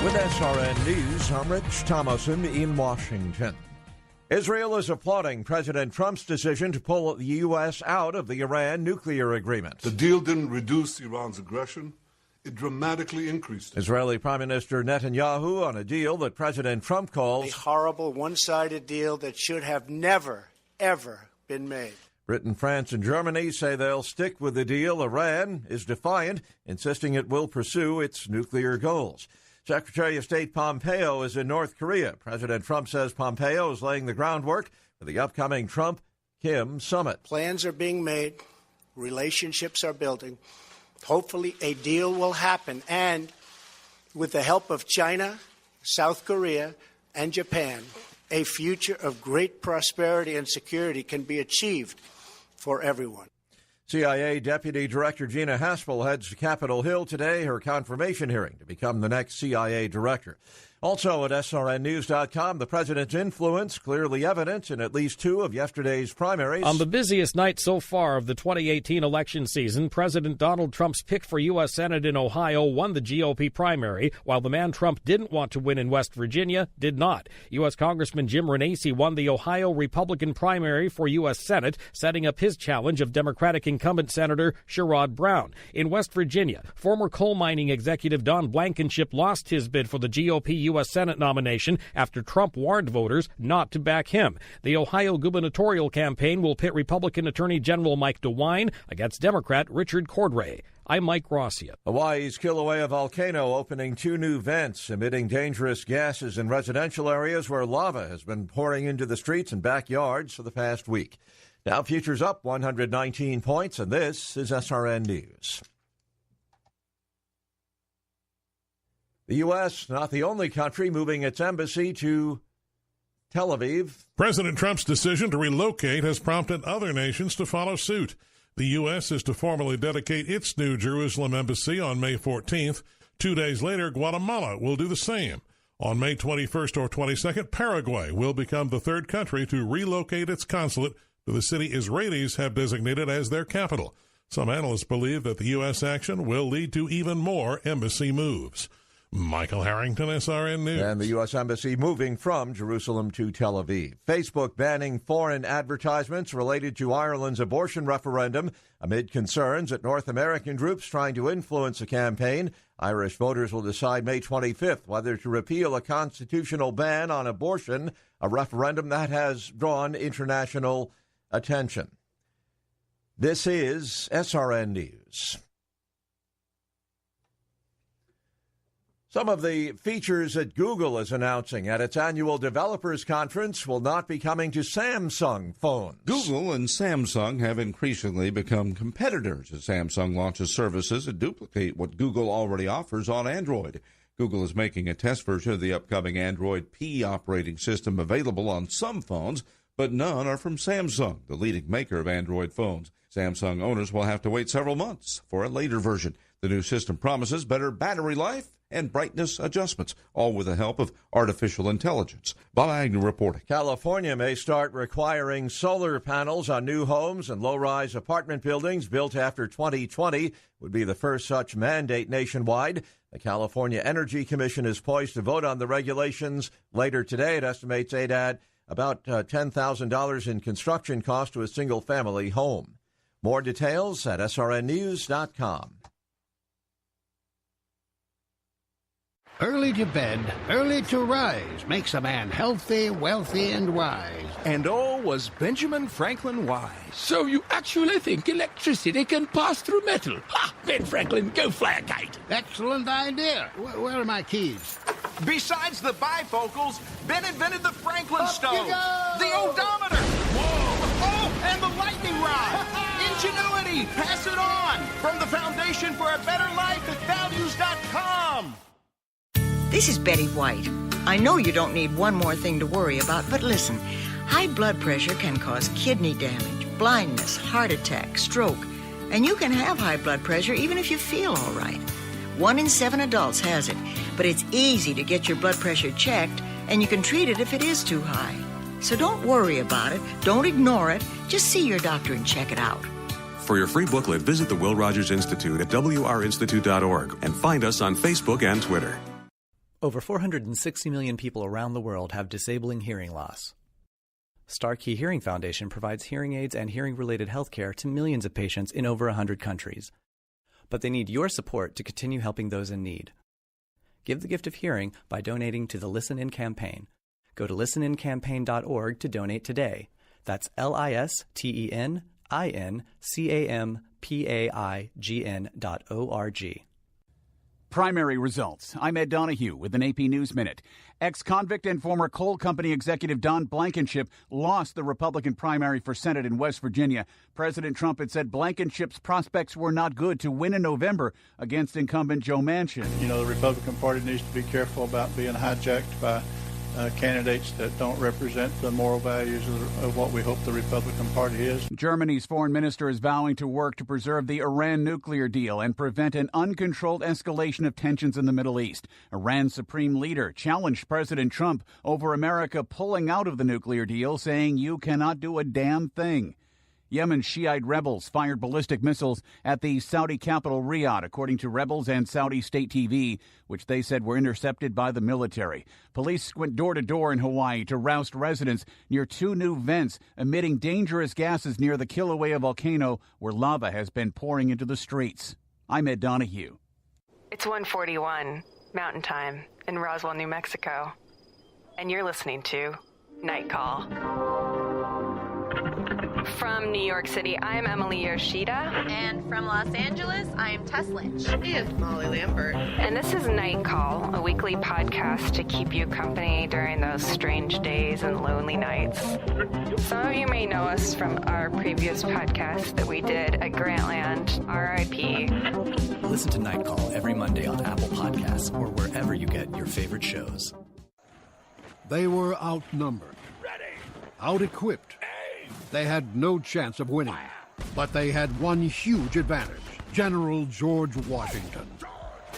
With SRN News, I'm Rich Thomason in Washington. Israel is applauding President Trump's decision to pull the U.S. out of the Iran nuclear agreement. The deal didn't reduce Iran's aggression. It dramatically increased it. Israeli Prime Minister Netanyahu on a deal that President Trump calls a horrible, one-sided deal that should have never, ever been made. Britain, France, and Germany say they'll stick with the deal. Iran is defiant, insisting it will pursue its nuclear goals. Secretary of State Pompeo is in North Korea. President Trump says Pompeo is laying the groundwork for the upcoming Trump-Kim summit. Plans are being made. Relationships are building. Hopefully a deal will happen. And with the help of China, South Korea, and Japan, a future of great prosperity and security can be achieved for everyone. CIA Deputy Director Gina Haspel heads to Capitol Hill today, her confirmation hearing to become the next CIA director. Also at SRNnews.com, the president's influence clearly evident in at least two of yesterday's primaries. On the busiest night so far of the 2018 election season, President Donald Trump's pick for U.S. Senate in Ohio won the GOP primary, while the man Trump didn't want to win in West Virginia did not. U.S. Congressman Jim Renacci won the Ohio Republican primary for U.S. Senate, setting up his challenge of Democratic incumbent Senator Sherrod Brown. In West Virginia, former coal mining executive Don Blankenship lost his bid for the GOP U.S. Senate nomination after Trump warned voters not to back him. The Ohio gubernatorial campaign will pit Republican Attorney General Mike DeWine against Democrat Richard Cordray. I'm Mike Rossian. Hawaii's Kilauea volcano opening two new vents, emitting dangerous gases in residential areas where lava has been pouring into the streets and backyards for the past week. Now futures up 119 points, and this is SRN News. The U.S., not the only country moving its embassy to Tel Aviv. President Trump's decision to relocate has prompted other nations to follow suit. The U.S. is to formally dedicate its new Jerusalem embassy on May 14th. 2 days later, Guatemala will do the same. On May 21st or 22nd, Paraguay will become the third country to relocate its consulate to the city Israelis have designated as their capital. Some analysts believe that the U.S. action will lead to even more embassy moves. Michael Harrington, SRN News. And the U.S. Embassy moving from Jerusalem to Tel Aviv. Facebook banning foreign advertisements related to Ireland's abortion referendum amid concerns at North American groups trying to influence the campaign. Irish voters will decide May 25th whether to repeal a constitutional ban on abortion, a referendum that has drawn international attention. This is SRN News. Some of the features that Google is announcing at its annual developers conference will not be coming to Samsung phones. Google and Samsung have increasingly become competitors as Samsung launches services that duplicate what Google already offers on Android. Google is making a test version of the upcoming Android P operating system available on some phones, but none are from Samsung, the leading maker of Android phones. Samsung owners will have to wait several months for a later version. The new system promises better battery life and brightness adjustments, all with the help of artificial intelligence. Bob Agnew reporting. California may start requiring solar panels on new homes and low-rise apartment buildings built after 2020. Would be the first such mandate nationwide. The California Energy Commission is poised to vote on the regulations later today. It estimates they'd add about $10,000 in construction cost to a single-family home. More details at srnnews.com. Early to bed, early to rise makes a man healthy, wealthy, and wise. And oh, was Benjamin Franklin wise. So you actually think electricity can pass through metal? Ha! Ben Franklin, go fly a kite. Excellent idea. Where are my keys? Besides the bifocals, Ben invented the Franklin stove, you go! the odometer. Whoa! Oh, and the lightning rod. Ingenuity, pass it on. From the Foundation for a Better Life at values.com. This is Betty White. I know you don't need one more thing to worry about, but listen, high blood pressure can cause kidney damage, blindness, heart attack, stroke, and you can have high blood pressure even if you feel all right. 1 in 7 adults has it, but it's easy to get your blood pressure checked, and you can treat it if it is too high. So don't worry about it, don't ignore it, just see your doctor and check it out. For your free booklet, visit the Will Rogers Institute at wrinstitute.org and find us on Facebook and Twitter. Over 460 million people around the world have disabling hearing loss. Star Key Hearing Foundation provides hearing aids and hearing-related health care to millions of patients in over 100 countries. But they need your support to continue helping those in need. Give the gift of hearing by donating to the Listen In campaign. Go to listenincampaign.org to donate today. That's listenincampaign.org. Primary results. I'm Ed Donahue with an AP News Minute. Ex-convict and former coal company executive Don Blankenship lost the Republican primary for Senate in West Virginia. President Trump had said Blankenship's prospects were not good to win in November against incumbent Joe Manchin. You know, the Republican Party needs to be careful about being hijacked by candidates that don't represent the moral values of what we hope the Republican Party is. Germany's foreign minister is vowing to work to preserve the Iran nuclear deal and prevent an uncontrolled escalation of tensions in the Middle East. Iran's supreme leader challenged President Trump over America pulling out of the nuclear deal, saying you cannot do a damn thing. Yemen's Shiite rebels fired ballistic missiles at the Saudi capital Riyadh, according to rebels and Saudi state TV, which they said were intercepted by the military. Police went door to door in Hawaii to roust residents near two new vents emitting dangerous gases near the Kilauea volcano, where lava has been pouring into the streets. I'm Ed Donahue. It's 1:41 Mountain Time in Roswell, New Mexico, and you're listening to Night Call. From New York City, I'm Emily Yoshida. And from Los Angeles, I'm Tess Lynch. And Molly Lambert. And this is Night Call, a weekly podcast to keep you company during those strange days and lonely nights. Some of you may know us from our previous podcast that we did at Grantland, RIP. Listen to Night Call every Monday on Apple Podcasts or wherever you get your favorite shows. They were outnumbered, out-equipped. They had no chance of winning, but they had one huge advantage: General George Washington.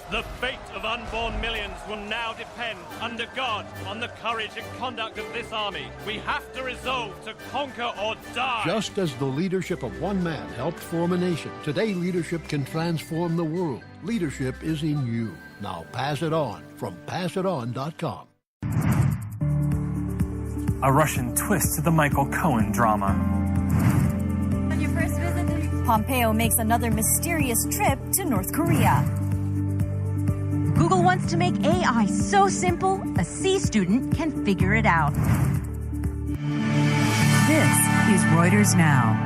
The fate of unborn millions will now depend, under God, on the courage and conduct of this army. We have to resolve to conquer or die. Just as the leadership of one man helped form a nation, today leadership can transform the world. Leadership is in you. Now pass it on from passiton.com. A Russian twist to the Michael Cohen drama. On your first visit, Pompeo makes another mysterious trip to North Korea. Google wants to make AI so simple, a C student can figure it out. This is Reuters Now.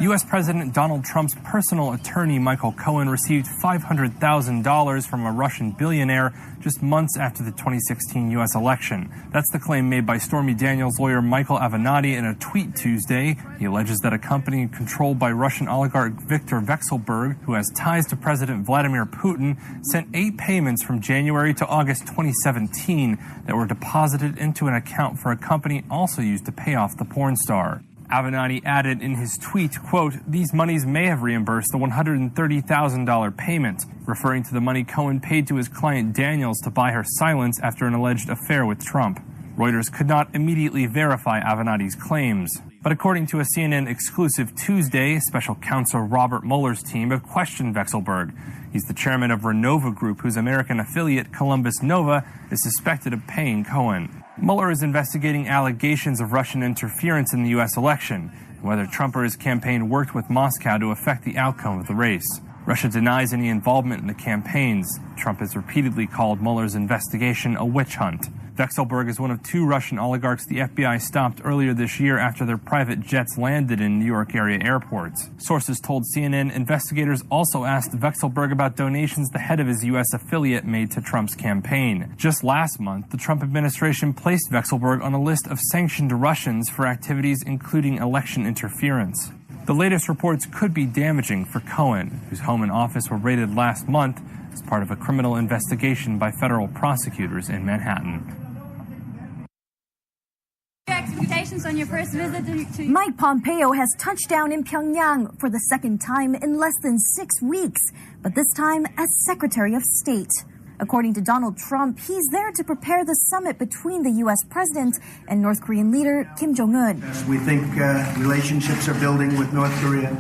U.S. President Donald Trump's personal attorney, Michael Cohen, received $500,000 from a Russian billionaire just months after the 2016 U.S. election. That's the claim made by Stormy Daniels' lawyer Michael Avenatti in a tweet Tuesday. He alleges that a company controlled by Russian oligarch Viktor Vekselberg, who has ties to President Vladimir Putin, sent 8 payments from January to August 2017 that were deposited into an account for a company also used to pay off the porn star. Avenatti added in his tweet, quote, "These monies may have reimbursed the $130,000 payment," referring to the money Cohen paid to his client Daniels to buy her silence after an alleged affair with Trump. Reuters could not immediately verify Avenatti's claims. But according to a CNN exclusive Tuesday, special counsel Robert Mueller's team have questioned Vekselberg. He's the chairman of Renova Group, whose American affiliate, Columbus Nova, is suspected of paying Cohen. Mueller is investigating allegations of Russian interference in the U.S. election and whether Trump or his campaign worked with Moscow to affect the outcome of the race. Russia denies any involvement in the campaigns. Trump has repeatedly called Mueller's investigation a witch hunt. Vekselberg is one of 2 Russian oligarchs the FBI stopped earlier this year after their private jets landed in New York area airports. Sources told CNN investigators also asked Vekselberg about donations the head of his U.S. affiliate made to Trump's campaign. Just last month, the Trump administration placed Vekselberg on a list of sanctioned Russians for activities including election interference. The latest reports could be damaging for Cohen, whose home and office were raided last month as part of a criminal investigation by federal prosecutors in Manhattan. Expectations on your first visit to Mike Pompeo has touched down in Pyongyang for the second time in less than 6 weeks, but this time as Secretary of State. According to Donald Trump, he's there to prepare the summit between the U.S. president and North Korean leader Kim Jong-un. We think relationships are building with North Korea.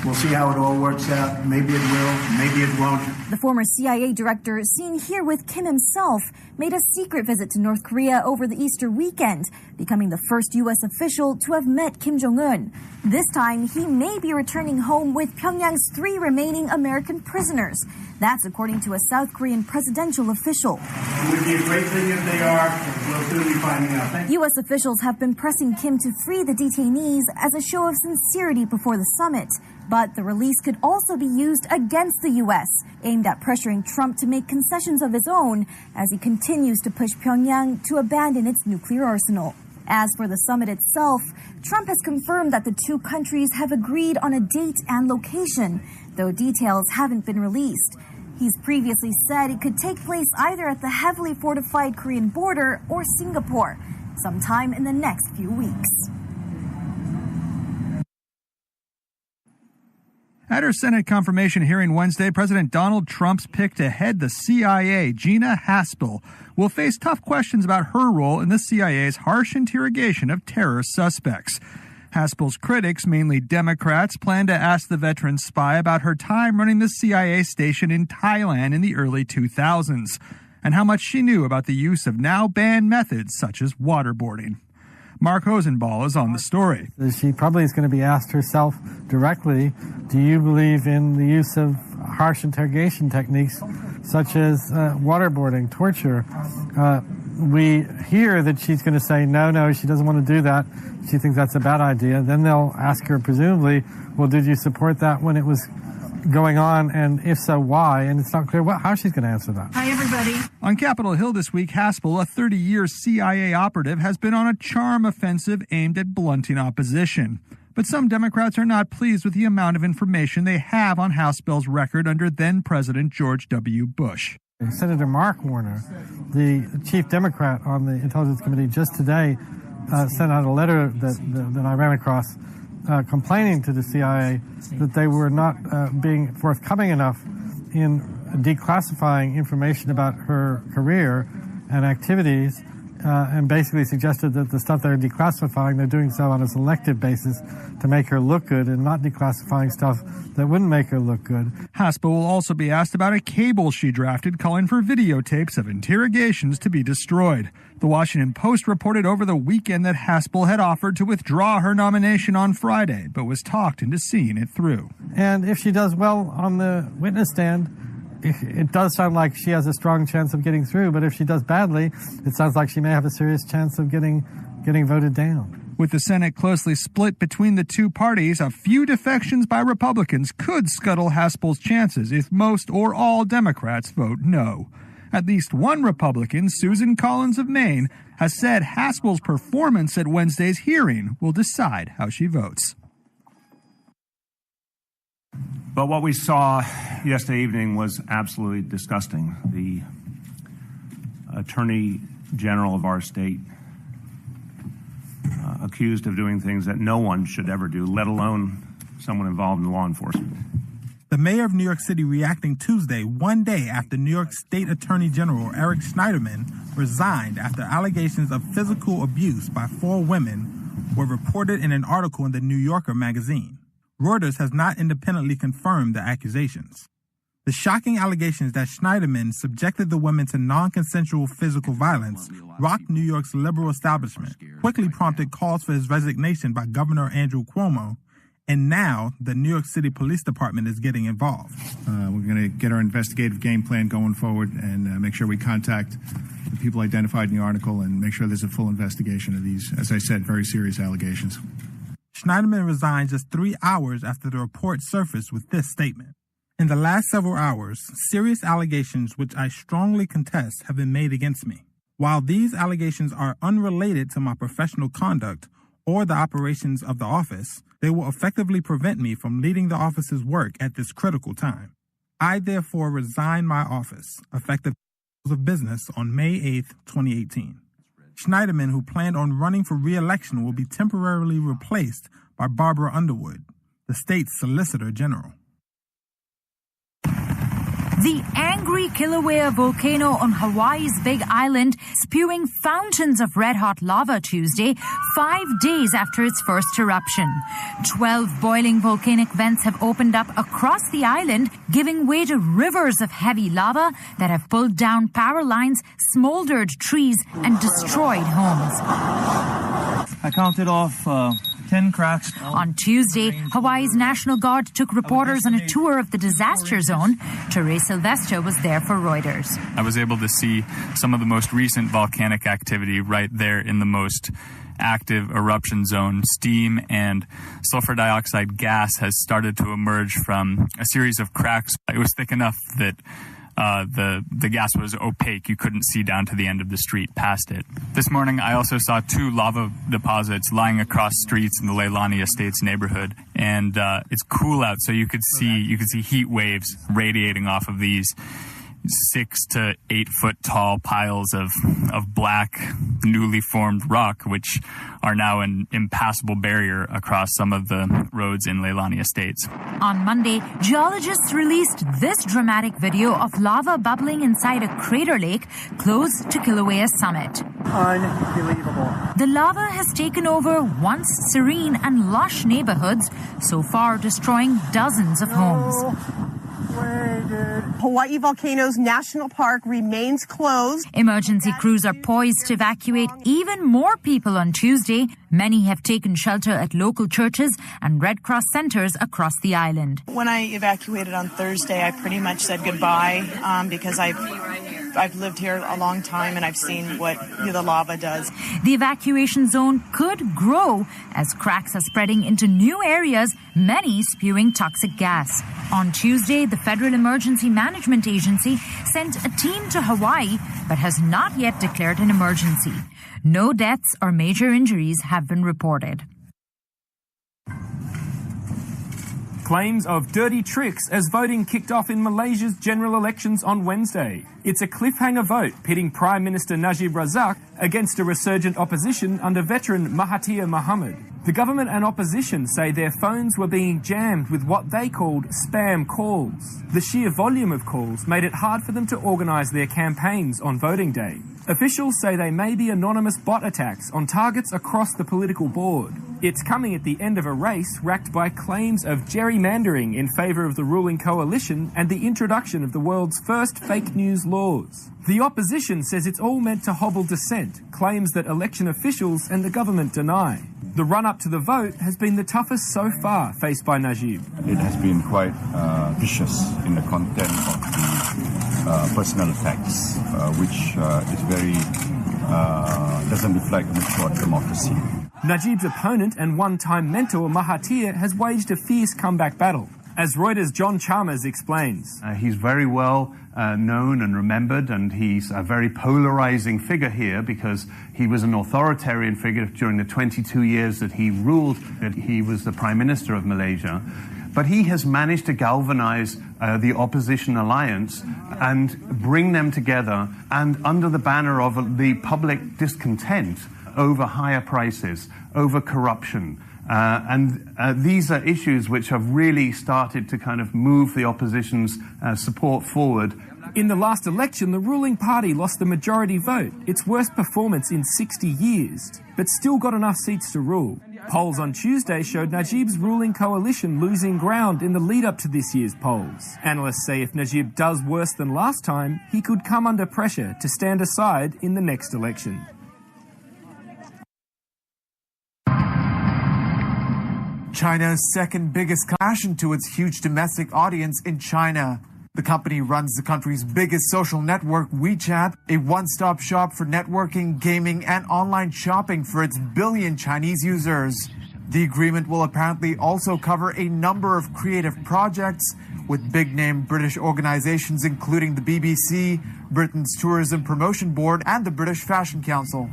We'll see how it all works out. Maybe it will, maybe it won't. The former CIA director, seen here with Kim himself, made a secret visit to North Korea over the Easter weekend, becoming the first U.S. official to have met Kim Jong-un. This time, he may be returning home with Pyongyang's 3 remaining American prisoners. That's according to a South Korean presidential official. It would be a great thing if they are. We'll soon be finding out. U.S. officials have been pressing Kim to free the detainees as a show of sincerity before the summit. But the release could also be used against the U.S., aimed at pressuring Trump to make concessions of his own as he continues to push Pyongyang to abandon its nuclear arsenal. As for the summit itself, Trump has confirmed that the 2 countries have agreed on a date and location, though details haven't been released. He's previously said it could take place either at the heavily fortified Korean border or Singapore, sometime in the next few weeks. At her Senate confirmation hearing Wednesday, President Donald Trump's pick to head the CIA, Gina Haspel, will face tough questions about her role in the CIA's harsh interrogation of terror suspects. Haspel's critics, mainly Democrats, plan to ask the veteran spy about her time running the CIA station in Thailand in the early 2000s, and how much she knew about the use of now banned methods such as waterboarding. Mark Hosenball is on the story. She probably is going to be asked herself directly, do you believe in the use of harsh interrogation techniques such as waterboarding, torture? We hear that she's going to say, no, she doesn't want to do that. She thinks that's a bad idea. Then they'll ask her, presumably, well, did you support that when it was going on, and if so, why? And it's not clear how she's going to answer that. Hi, everybody. On Capitol Hill this week, Haspel, a 30-year CIA operative, has been on a charm offensive aimed at blunting opposition. But some Democrats are not pleased with the amount of information they have on Haspel's record under then-President George W. Bush. Senator Mark Warner, the chief Democrat on the Intelligence Committee, just today sent out a letter that I ran across complaining to the CIA that they were not being forthcoming enough in declassifying information about her career and activities, and basically suggested that the stuff they're declassifying, they're doing so on a selective basis to make her look good and not declassifying stuff that wouldn't make her look good. Haspel will also be asked about a cable she drafted calling for videotapes of interrogations to be destroyed. The Washington Post reported over the weekend that Haspel had offered to withdraw her nomination on Friday, but was talked into seeing it through. And if she does well on the witness stand, it does sound like she has a strong chance of getting through, but if she does badly, it sounds like she may have a serious chance of getting voted down. With the Senate closely split between the 2 parties, a few defections by Republicans could scuttle Haspel's chances if most or all Democrats vote no. At least one Republican, Susan Collins of Maine, has said Haspel's performance at Wednesday's hearing will decide how she votes. But what we saw yesterday evening was absolutely disgusting. The Attorney General of our state accused of doing things that no one should ever do, let alone someone involved in law enforcement. The mayor of New York City reacting Tuesday, one day after New York State Attorney General Eric Schneiderman resigned after allegations of physical abuse by 4 women were reported in an article in the New Yorker magazine. Reuters has not independently confirmed the accusations. The shocking allegations that Schneiderman subjected the women to non-consensual physical violence rocked New York's liberal establishment, quickly prompted calls for his resignation by Governor Andrew Cuomo, and now the New York City Police Department is getting involved. We're going to get our investigative game plan going forward and make sure we contact the people identified in the article and make sure there's a full investigation of these, as I said, very serious allegations. Schneiderman resigned just 3 hours after the report surfaced with this statement. In the last several hours, serious allegations which I strongly contest have been made against me. While these allegations are unrelated to my professional conduct or the operations of the office, they will effectively prevent me from leading the office's work at this critical time. I therefore resign my office, effective of business on May 8, 2018. Schneiderman, who planned on running for re-election, will be temporarily replaced by Barbara Underwood, the state's Solicitor General. The angry Kilauea volcano on Hawaii's Big Island spewing fountains of red-hot lava Tuesday, 5 days after its first eruption. 12 boiling volcanic vents have opened up across the island, giving way to rivers of heavy lava that have pulled down power lines, smoldered trees, and destroyed homes. I counted off 10 cracks. On Tuesday, Hawaii's National Guard took reporters on a tour of the disaster zone. Therese Sylvester was there for Reuters. I was able to see some of the most recent volcanic activity right there in the most active eruption zone. Steam and sulfur dioxide gas has started to emerge from a series of cracks. It was thick enough that the gas was opaque. You couldn't see down to the end of the street past it. This morning, I also saw 2 lava deposits lying across streets in the Leilani Estates neighborhood, and it's cool out, so you could see heat waves radiating off of these 6 to 8 foot tall piles of black, newly formed rock, which are now an impassable barrier across some of the roads in Leilani Estates. On Monday, geologists released this dramatic video of lava bubbling inside a crater lake close to Kilauea summit. Unbelievable. The lava has taken over once serene and lush neighborhoods, so far destroying dozens of homes. Hawaii Volcanoes National Park remains closed. Emergency crews are poised to evacuate even more people on Tuesday. Many have taken shelter at local churches and Red Cross centers across the island. When I evacuated on Thursday, I pretty much said goodbye because I've lived here a long time and I've seen what the lava does. The evacuation zone could grow as cracks are spreading into new areas, many spewing toxic gas. On Tuesday, the Federal Emergency Management Agency sent a team to Hawaii but has not yet declared an emergency. No deaths or major injuries have been reported. Claims of dirty tricks as voting kicked off in Malaysia's general elections on Wednesday. It's a cliffhanger vote pitting Prime Minister Najib Razak against a resurgent opposition under veteran Mahathir Mohamad. The government and opposition say their phones were being jammed with what they called spam calls. The sheer volume of calls made it hard for them to organise their campaigns on voting day. Officials say they may be anonymous bot attacks on targets across the political board. It's coming at the end of a race racked by claims of gerrymandering in favour of the ruling coalition and the introduction of the world's first fake news laws. The opposition says it's all meant to hobble dissent, claims that election officials and the government deny. The run-up to the vote has been the toughest so far faced by Najib. It has been quite vicious in the content of the personal attacks, which is very doesn't reflect a mature democracy. Najib's opponent and one-time mentor Mahathir has waged a fierce comeback battle. As Reuters' John Chalmers explains. He's very well known and remembered, and he's a very polarizing figure here because he was an authoritarian figure during the 22 years that he ruled, that he was the Prime Minister of Malaysia. But he has managed to galvanize the opposition alliance and bring them together, and under the banner of the public discontent over higher prices, over corruption. These are issues which have really started to kind of move the opposition's support forward. In the last election, the ruling party lost the majority vote, its worst performance in 60 years, but still got enough seats to rule. Polls on Tuesday showed Najib's ruling coalition losing ground in the lead-up to this year's polls. Analysts say if Najib does worse than last time, he could come under pressure to stand aside in the next election. China's second biggest cash into its huge domestic audience in China. The company runs the country's biggest social network, WeChat, a one-stop shop for networking, gaming, and online shopping for its billion Chinese users. The agreement will apparently also cover a number of creative projects with big-name British organizations including the BBC, Britain's Tourism Promotion Board, and the British Fashion Council.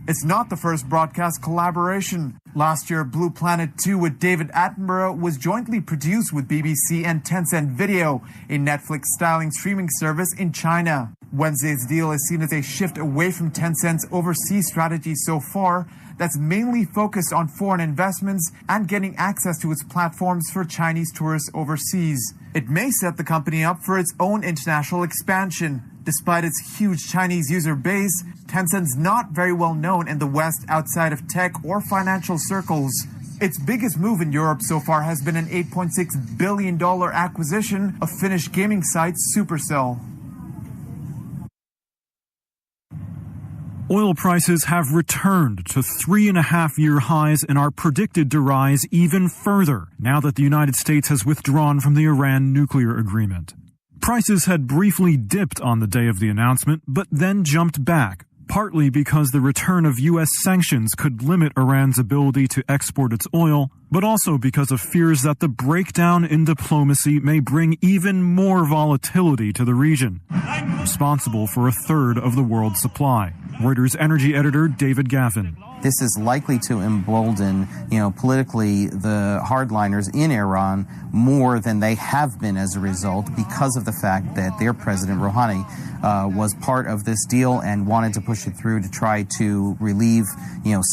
It's not the first broadcast collaboration. Last year, Blue Planet 2 with David Attenborough was jointly produced with BBC and Tencent Video, a Netflix-styling streaming service in China. Wednesday's deal is seen as a shift away from Tencent's overseas strategy so far that's mainly focused on foreign investments and getting access to its platforms for Chinese tourists overseas. It may set the company up for its own international expansion. Despite its huge Chinese user base, Tencent's not very well known in the West outside of tech or financial circles. Its biggest move in Europe so far has been an $8.6 billion acquisition of Finnish gaming site Supercell. Oil prices have returned to 3.5-year highs and are predicted to rise even further now that the United States has withdrawn from the Iran nuclear agreement. Prices had briefly dipped on the day of the announcement, but then jumped back, partly because the return of U.S. sanctions could limit Iran's ability to export its oil, but also because of fears that the breakdown in diplomacy may bring even more volatility to the region, responsible for a third of the world's supply. Reuters energy editor David Gaffin. This is likely to embolden, politically the hardliners in Iran more than they have been as a result because of the fact that their president, Rouhani, was part of this deal and wanted to push it through to try to relieve,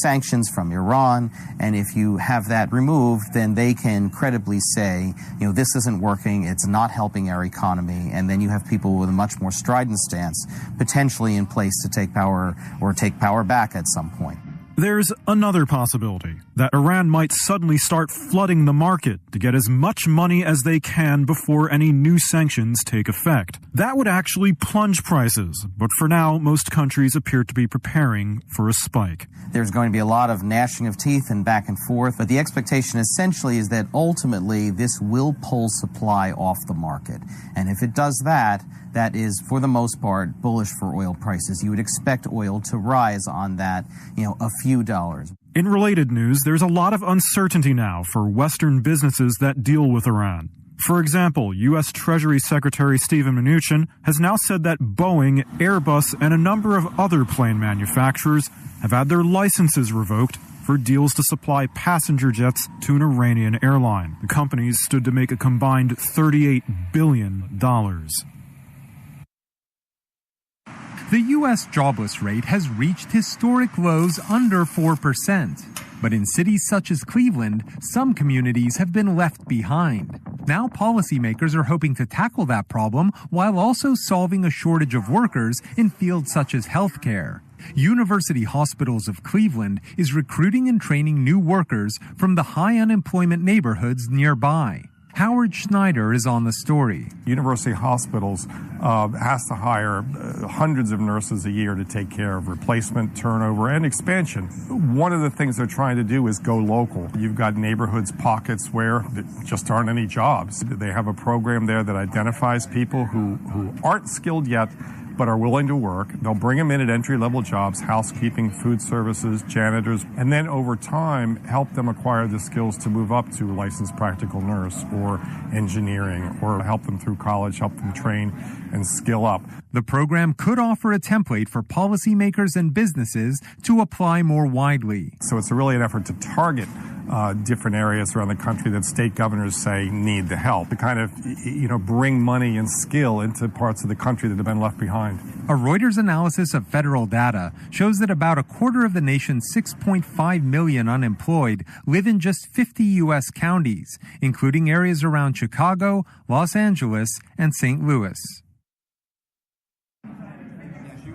sanctions from Iran. And if you have that removed, then they can credibly say, this isn't working, it's not helping our economy. And then you have people with a much more strident stance potentially in place to take power or take power back at some point. There's another possibility that Iran might suddenly start flooding the market to get as much money as they can before any new sanctions take effect. That would actually plunge prices, but for now, most countries appear to be preparing for a spike. There's going to be a lot of gnashing of teeth and back and forth, but the expectation essentially is that ultimately this will pull supply off the market. And if it does that, that is, for the most part, bullish for oil prices. You would expect oil to rise on that, a few dollars. In related news, there's a lot of uncertainty now for Western businesses that deal with Iran. For example, U.S. Treasury Secretary Steven Mnuchin has now said that Boeing, Airbus, and a number of other plane manufacturers have had their licenses revoked for deals to supply passenger jets to an Iranian airline. The companies stood to make a combined $38 billion. The U.S. jobless rate has reached historic lows under 4%. But in cities such as Cleveland, some communities have been left behind. Now policymakers are hoping to tackle that problem while also solving a shortage of workers in fields such as healthcare. University Hospitals of Cleveland is recruiting and training new workers from the high unemployment neighborhoods nearby. Howard Schneider is on the story. University Hospitals has to hire hundreds of nurses a year to take care of replacement, turnover, and expansion. One of the things they're trying to do is go local. You've got neighborhoods, pockets where there just aren't any jobs. They have a program there that identifies people who aren't skilled yet but are willing to work. They'll bring them in at entry-level jobs, housekeeping, food services, janitors, and then over time help them acquire the skills to move up to licensed practical nurse or engineering, or help them through college, help them train and skill up. The program could offer a template for policymakers and businesses to apply more widely. So it's really an effort to target different areas around the country that state governors say need the help, to kind of, bring money and skill into parts of the country that have been left behind. A Reuters analysis of federal data shows that about a quarter of the nation's 6.5 million unemployed live in just 50 U.S. counties, including areas around Chicago, Los Angeles, and St. Louis.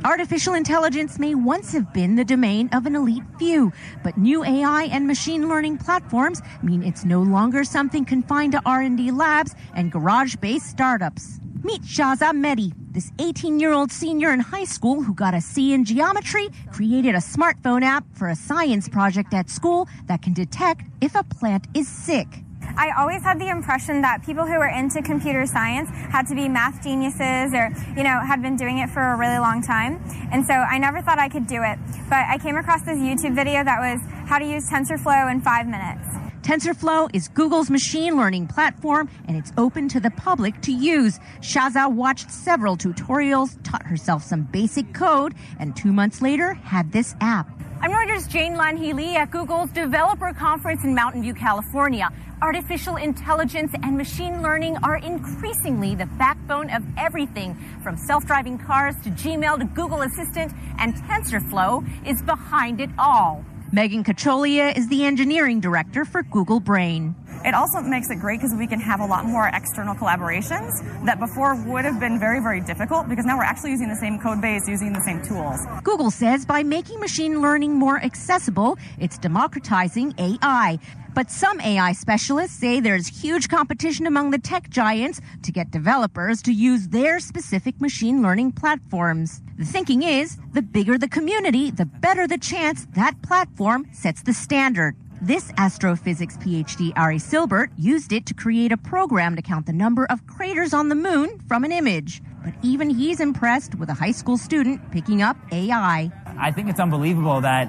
Artificial intelligence may once have been the domain of an elite few, but new AI and machine learning platforms mean it's no longer something confined to R&D labs and garage-based startups. Meet Shaza Mehdi. This 18-year-old senior in high school who got a C in geometry created a smartphone app for a science project at school that can detect if a plant is sick. I always had the impression that people who were into computer science had to be math geniuses or, had been doing it for a really long time. And so I never thought I could do it. But I came across this YouTube video that was how to use TensorFlow in 5 minutes. TensorFlow is Google's machine learning platform, and it's open to the public to use. Shaza watched several tutorials, taught herself some basic code, and 2 months later had this app. I'm Reuters' Jane Lan-Healy at Google's developer conference in Mountain View, California. Artificial intelligence and machine learning are increasingly the backbone of everything, from self-driving cars to Gmail to Google Assistant, and TensorFlow is behind it all. Megan Cacholia is the engineering director for Google Brain. It also makes it great because we can have a lot more external collaborations that before would have been very, very difficult, because now we're actually using the same code base, using the same tools. Google says by making machine learning more accessible, it's democratizing AI. But some AI specialists say there's huge competition among the tech giants to get developers to use their specific machine learning platforms. The thinking is, the bigger the community, the better the chance that platform sets the standard. This astrophysics PhD, Ari Silbert, used it to create a program to count the number of craters on the moon from an image. But even he's impressed with a high school student picking up AI. I think it's unbelievable that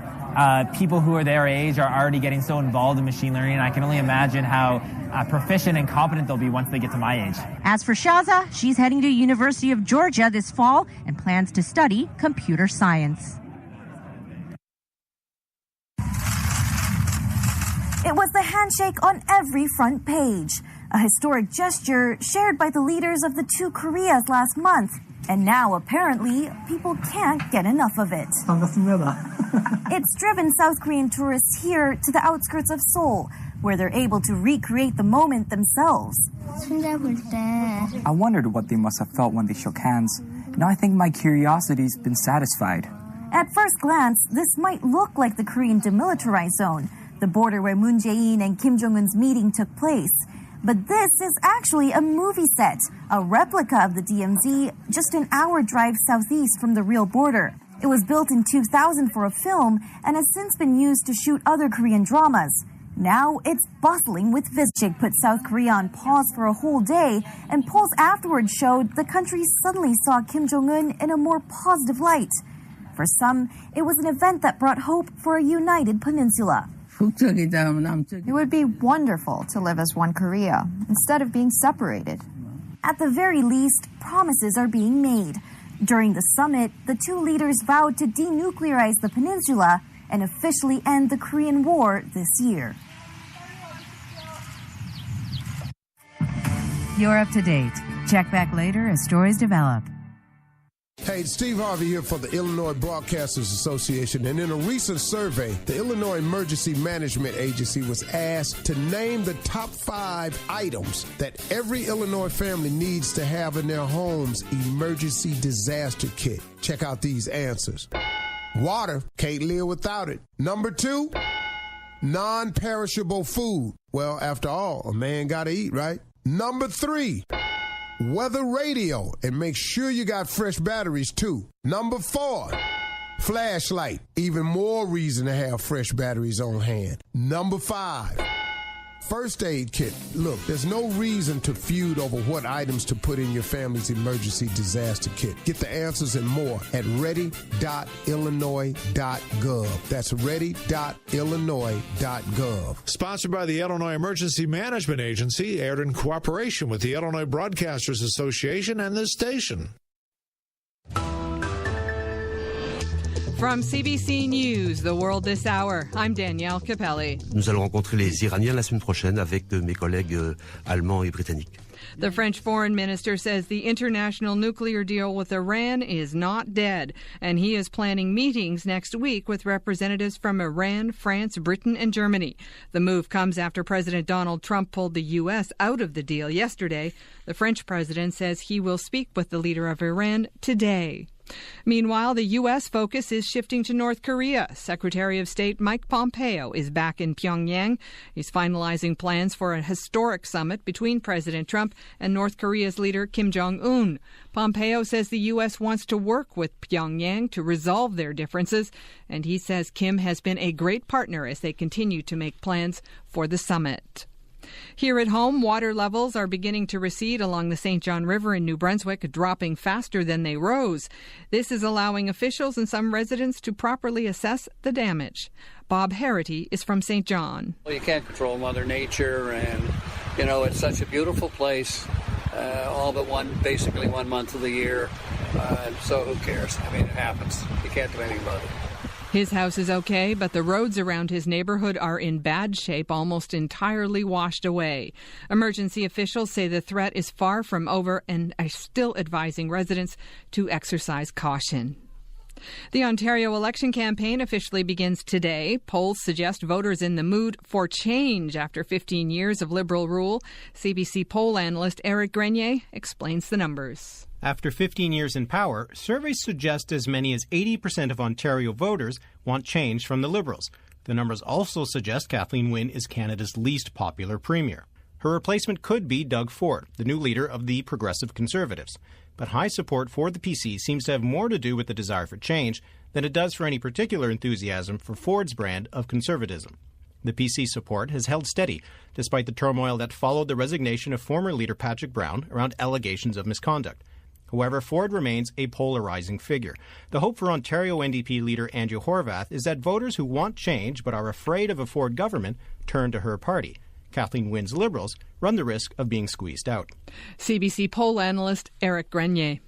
people who are their age are already getting so involved in machine learning, and I can only imagine how proficient and competent they'll be once they get to my age. As for Shaza, she's heading to University of Georgia this fall and plans to study computer science. It was the handshake on every front page, a historic gesture shared by the leaders of the two Koreas last month. And now, apparently, people can't get enough of it. It's driven South Korean tourists here to the outskirts of Seoul, where they're able to recreate the moment themselves. I wondered what they must have felt when they shook hands. Now I think my curiosity's been satisfied. At first glance, this might look like the Korean demilitarized zone, the border where Moon Jae-in and Kim Jong-un's meeting took place. But this is actually a movie set, a replica of the DMZ, just an hour drive southeast from the real border. It was built in 2000 for a film and has since been used to shoot other Korean dramas. Now it's bustling with visitors. Put South Korea on pause for a whole day, and polls afterwards showed the country suddenly saw Kim Jong-un in a more positive light. For some, it was an event that brought hope for a united peninsula. It would be wonderful to live as one Korea instead of being separated. At the very least, promises are being made. During the summit, the two leaders vowed to denuclearize the peninsula and officially end the Korean War this year. You're up to date. Check back later as stories develop. Hey, Steve Harvey here for the Illinois Broadcasters Association, and in a recent survey, the Illinois Emergency Management Agency was asked to name the top 5 items that every Illinois family needs to have in their home's emergency disaster kit. Check out these answers. Water, can't live without it. Number 2, non-perishable food. Well, after all, a man gotta eat, right? Number 3, weather radio, and make sure you got fresh batteries too. Number 4, flashlight. Even more reason to have fresh batteries on hand. Number 5, first aid kit. Look, there's no reason to feud over what items to put in your family's emergency disaster kit. Get the answers and more at ready.illinois.gov. That's ready.illinois.gov. Sponsored by the Illinois Emergency Management Agency, aired in cooperation with the Illinois Broadcasters Association and this station. From CBC News, The World This Hour, I'm Danielle Capelli. Nous allons rencontrer les Iraniens la semaine prochaine avec mes collègues allemands et britanniques. The French foreign minister says the international nuclear deal with Iran is not dead, and he is planning meetings next week with representatives from Iran, France, Britain, and Germany. The move comes after President Donald Trump pulled the U.S. out of the deal yesterday. The French president says he will speak with the leader of Iran today. Meanwhile, the U.S. focus is shifting to North Korea. Secretary of State Mike Pompeo is back in Pyongyang. He's finalizing plans for a historic summit between President Trump and North Korea's leader Kim Jong-un. Pompeo says the U.S. wants to work with Pyongyang to resolve their differences, and he says Kim has been a great partner as they continue to make plans for the summit. Here at home, water levels are beginning to recede along the St. John River in New Brunswick, dropping faster than they rose. This is allowing officials and some residents to properly assess the damage. Bob Harity is from St. John. Well, you can't control Mother Nature, and, it's such a beautiful place, all but basically 1 month of the year. So who cares? It happens. You can't do anything about it. His house is okay, but the roads around his neighborhood are in bad shape, almost entirely washed away. Emergency officials say the threat is far from over and are still advising residents to exercise caution. The Ontario election campaign officially begins today. Polls suggest voters in the mood for change after 15 years of Liberal rule. CBC poll analyst Eric Grenier explains the numbers. After 15 years in power, surveys suggest as many as 80% of Ontario voters want change from the Liberals. The numbers also suggest Kathleen Wynne is Canada's least popular premier. Her replacement could be Doug Ford, the new leader of the Progressive Conservatives. But high support for the PC seems to have more to do with the desire for change than it does for any particular enthusiasm for Ford's brand of conservatism. The PC support has held steady, despite the turmoil that followed the resignation of former leader Patrick Brown around allegations of misconduct. However, Ford remains a polarizing figure. The hope for Ontario NDP leader Andrew Horwath is that voters who want change but are afraid of a Ford government turn to her party. Kathleen Wynne's Liberals run the risk of being squeezed out. CBC poll analyst Eric Grenier.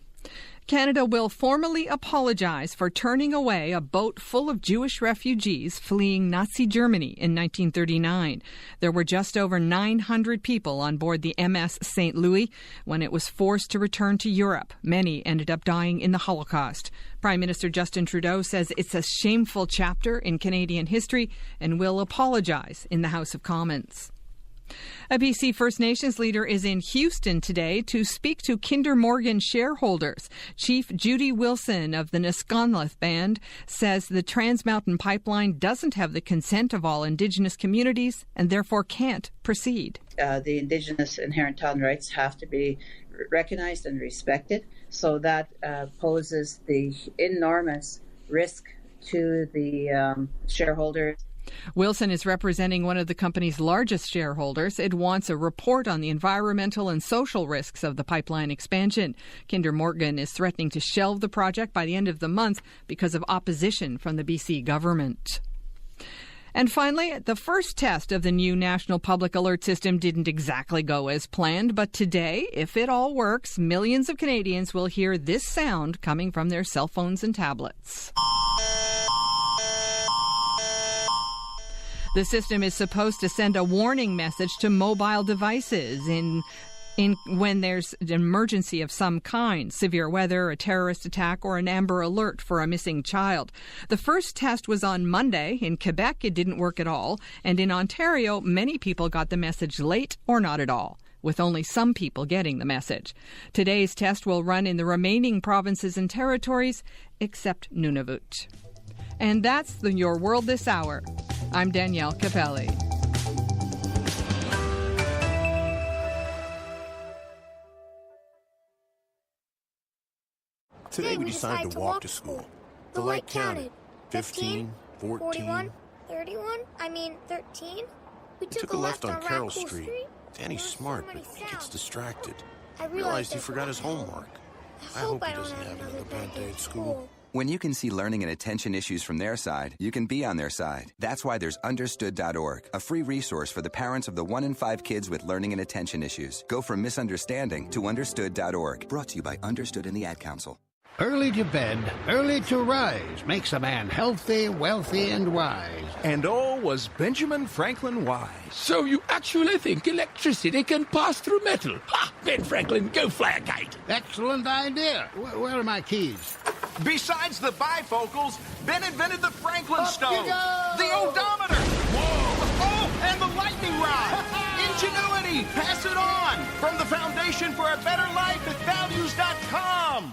Canada will formally apologize for turning away a boat full of Jewish refugees fleeing Nazi Germany in 1939. There were just over 900 people on board the MS St. Louis when it was forced to return to Europe. Many ended up dying in the Holocaust. Prime Minister Justin Trudeau says it's a shameful chapter in Canadian history and will apologize in the House of Commons. A BC First Nations leader is in Houston today to speak to Kinder Morgan shareholders. Chief Judy Wilson of the Nisconlith Band says the Trans Mountain Pipeline doesn't have the consent of all Indigenous communities and therefore can't proceed. The Indigenous inherent title rights have to be recognized and respected, so that poses the enormous risk to the shareholders. Wilson is representing one of the company's largest shareholders. It wants a report on the environmental and social risks of the pipeline expansion. Kinder Morgan is threatening to shelve the project by the end of the month because of opposition from the BC government. And finally, the first test of the new National Public Alert System didn't exactly go as planned, but today, if it all works, millions of Canadians will hear this sound coming from their cell phones and tablets. The system is supposed to send a warning message to mobile devices when there's an emergency of some kind, severe weather, a terrorist attack, or an Amber Alert for a missing child. The first test was on Monday. In Quebec, it didn't work at all. And in Ontario, many people got the message late or not at all, with only some people getting the message. Today's test will run in the remaining provinces and territories, except Nunavut. And that's Your World This Hour. I'm Danielle Capelli. Today we decided to walk to school. The light counted. 15, 14, 41, 31, 13. We took a left on Carroll Street. Danny's smart, but he gets distracted. I realized he forgot his homework. I hope he doesn't have another bad day at school. When you can see learning and attention issues from their side, you can be on their side. That's why there's Understood.org, a free resource for the parents of the 1 in 5 kids with learning and attention issues. Go from misunderstanding to Understood.org. Brought to you by Understood and the Ad Council. Early to bed, early to rise makes a man healthy, wealthy, and wise. And all was Benjamin Franklin wise. So you actually think electricity can pass through metal? Ha! Ben Franklin, go fly a kite. Excellent idea. Where are my keys? Besides the bifocals, Ben invented the Franklin stove, the odometer, oh, and the lightning rod. Ingenuity, pass it on. From the Foundation for a Better Life at values.com.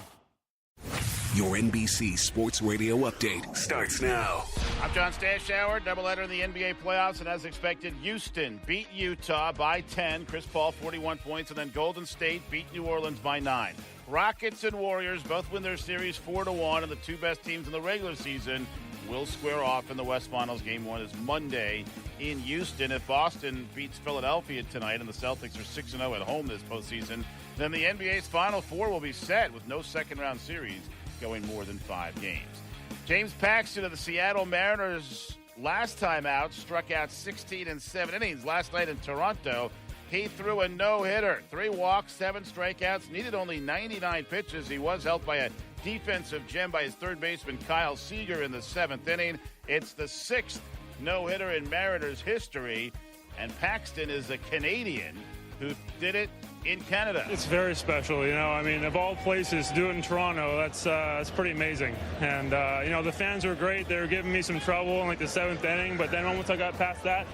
Your NBC Sports Radio update starts now. I'm John Stashower, doubleheader in the NBA playoffs, and as expected, Houston beat Utah by 10. Chris Paul, 41 points, and then Golden State beat New Orleans by 9. Rockets and Warriors both win their series 4-1, and the two best teams in the regular season will square off in the West Finals. Game 1 is Monday in Houston. If Boston beats Philadelphia tonight and the Celtics are 6-0 at home this postseason, then the NBA's Final Four will be set with no second-round series going more than 5 games. James Paxton of the Seattle Mariners last time out struck out 16 in 7 innings last night in Toronto. He threw a no-hitter, 3 walks, 7 strikeouts, needed only 99 pitches. He was helped by a defensive gem by his third baseman Kyle Seager in the 7th inning. It's the 6th no-hitter in Mariners history, and Paxton is a Canadian who did it in Canada. It's very special, I mean, of all places, to do it in Toronto, that's pretty amazing. And, the fans were great. They were giving me some trouble in, the 7th inning, but then once I got past that,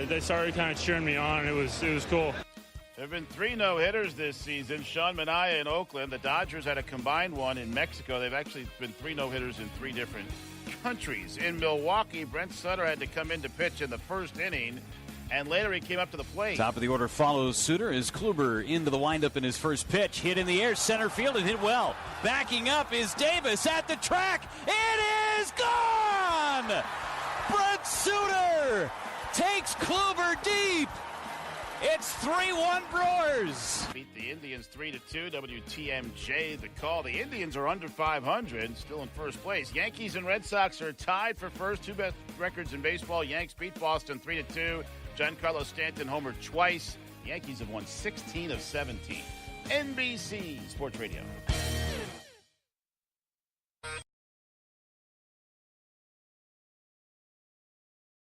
they started kind of cheering me on. It was cool. There have been 3 no-hitters this season. Sean Manaea in Oakland. The Dodgers had a combined one in Mexico. They've actually been 3 no-hitters in 3 different countries. In Milwaukee, Brent Sutter had to come in to pitch in the 1st inning, and later he came up to the plate. Top of the order follows Suter as Kluber into the windup in his first pitch. Hit in the air, center field, and hit well. Backing up is Davis at the track. It is gone! Brent Suter takes Kluber deep. It's 3-1 Brewers. Beat the Indians 3-2. WTMJ the call. The Indians are under 500, still in first place. Yankees and Red Sox are tied for first. 2 best records in baseball. Yanks beat Boston 3-2. Giancarlo Stanton homered twice. The Yankees have won 16 of 17. NBC Sports Radio.